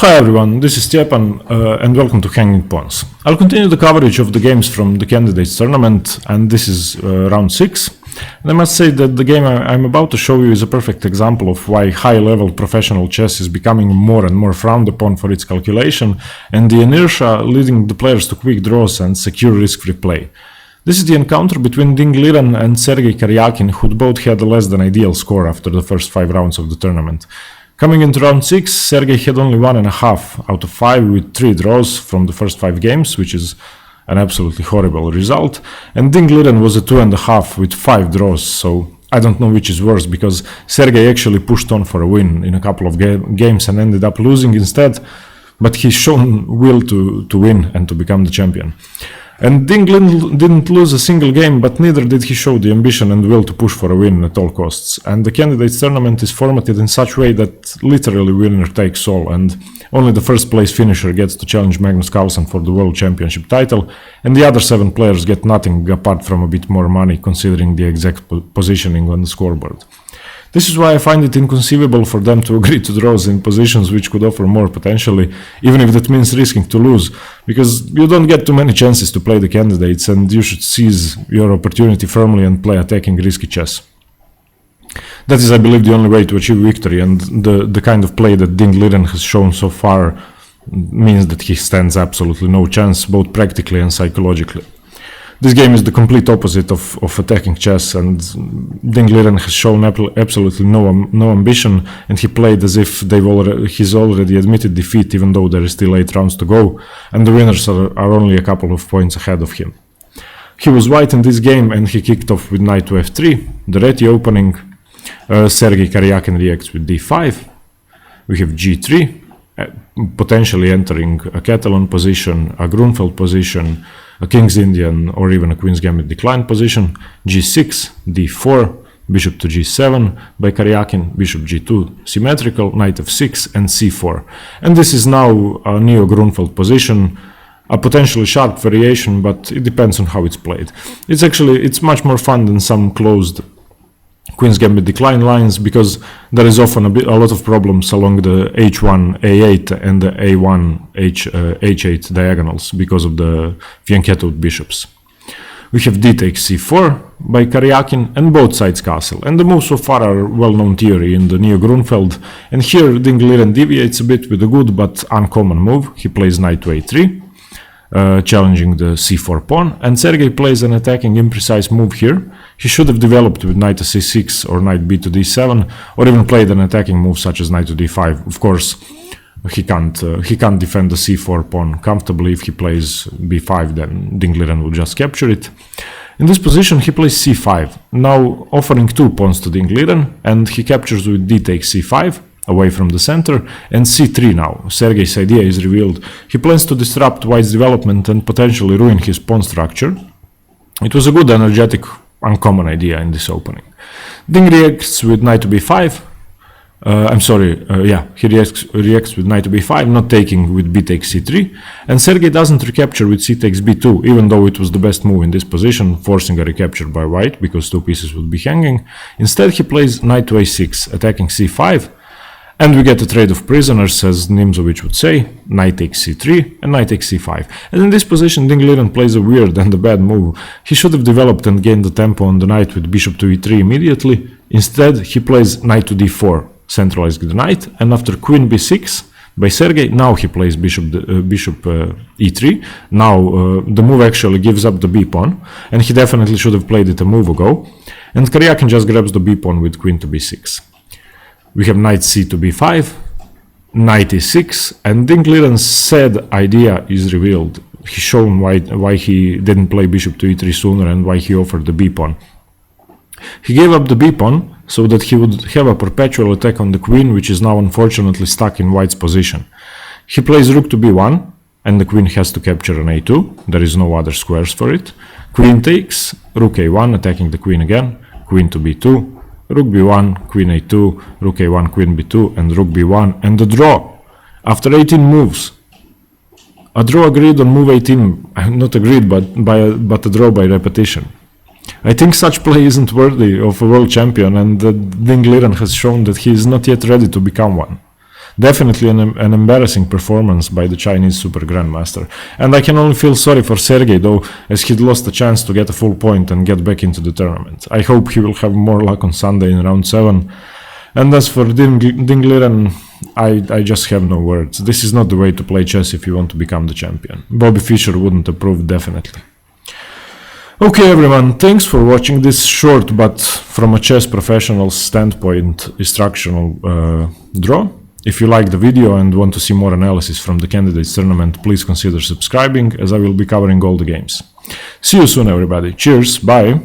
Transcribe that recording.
Hi everyone, this is Stepan and welcome to Hanging Pawns. I'll continue the coverage of the games from the Candidates Tournament, and this is round 6. And I must say that the game I'm about to show you is a perfect example of why high-level professional chess is becoming more and more frowned upon for its calculation and the inertia leading the players to quick draws and secure risk-free play. This is the encounter between Liren and Sergey Karjakin, who both had a less than ideal score after the first 5 rounds of the tournament. Coming into round 6, Sergey had only 1.5 out of 5 with 3 draws from the first 5 games, which is an absolutely horrible result. And Liren was a 2.5 with 5 draws, so I don't know which is worse, because Sergey actually pushed on for a win in a couple of games and ended up losing instead, but he's shown will to win and to become the champion. And Liren didn't lose a single game, but neither did he show the ambition and will to push for a win at all costs. And the Candidates Tournament is formatted in such a way that literally winner takes all, and only the first place finisher gets to challenge Magnus Carlsen for the World Championship title, and the other 7 players get nothing apart from a bit more money, considering the exact positioning on the scoreboard. This is why I find it inconceivable for them to agree to draws in positions which could offer more potentially, even if that means risking to lose, because you don't get too many chances to play the candidates and you should seize your opportunity firmly and play attacking risky chess. That is, I believe, the only way to achieve victory, and the kind of play that Liren has shown so far means that he stands absolutely no chance, both practically and psychologically. This game is the complete opposite of attacking chess, and Liren has shown absolutely no ambition, and he played as if he's already admitted defeat, even though there is still 8 rounds to go, and the winners are only a couple of points ahead of him. He was white in this game, and he kicked off with knight to f3, the ready opening. Sergey Karjakin reacts with d5. We have g3, potentially entering a Catalan position, a Grunfeld position, a King's Indian, or even a Queen's Gambit decline position, g6, d4, bishop to g7 by Karjakin, bishop g2 symmetrical, knight f6, and c4. And this is now a Neo-Grunfeld position, a potentially sharp variation, but it depends on how it's played. It's much more fun than some closed Queen's Gambit decline lines, because there is often a lot of problems along the h1 a8 and the a1 h8 diagonals because of the fianchettoed bishops. We have d takes c4 by Karjakin and both sides castle, and the moves so far are well-known theory in the Neo-Grunfeld, and here Liren deviates a bit with a good but uncommon move. He plays knight to a3, challenging the c4 pawn, and Sergey plays an attacking imprecise move here. He should have developed with knight to c6 or knight b to d7, or even played an attacking move such as knight to d5. Of course, he can't defend the c4 pawn comfortably. If he plays b5, then Liren will just capture it. In this position, he plays c5, now offering 2 pawns to Liren, and he captures with d takes c5, away from the center, and c3 now. Sergey's idea is revealed. He plans to disrupt white's development and potentially ruin his pawn structure. It was a good, energetic, uncommon idea in this opening. Ding reacts with knight to b5. He reacts with knight to b5, not taking with b takes c3, and Sergey doesn't recapture with c takes b2, even though it was the best move in this position, forcing a recapture by white because 2 pieces would be hanging. Instead, he plays knight to a6, attacking c5, and we get a trade of prisoners, as Nimzovich would say, knight takes c3 and knight takes c5. And in this position, Liren plays a weird and a bad move. He should have developed and gained the tempo on the knight with bishop to e3 immediately. Instead, he plays knight to d4, centralizing the knight, and after queen b6 by Sergey, now he plays bishop e3. Now the move actually gives up the b pawn, and he definitely should have played it a move ago. And Karjakin just grabs the b pawn with queen to b6. We have knight c to b5, knight e6, and Liren's sad idea is revealed. He's shown why he didn't play bishop to e3 sooner and why he offered the b pawn. He gave up the b pawn so that he would have a perpetual attack on the queen, which is now unfortunately stuck in white's position. He plays rook to b1, and the queen has to capture an a2. There is no other squares for it. Queen takes, rook a1, attacking the queen again, queen to b2, rook b1, queen a2, rook a1, queen b2, and rook b1, and the draw. After 18 moves. A draw agreed on move 18, not agreed, but a draw by repetition. I think such play isn't worthy of a world champion, and Liren has shown that he is not yet ready to become one. Definitely an embarrassing performance by the Chinese Super Grandmaster. And I can only feel sorry for Sergey, though, as he'd lost a chance to get a full point and get back into the tournament. I hope he will have more luck on Sunday in round 7. And as for Ding Liren, I just have no words. This is not the way to play chess if you want to become the champion. Bobby Fischer wouldn't approve, definitely. Okay everyone, thanks for watching this short but from a chess professional standpoint instructional draw. If you like the video and want to see more analysis from the candidates tournament, please consider subscribing, as I will be covering all the games. See you soon everybody, cheers, bye!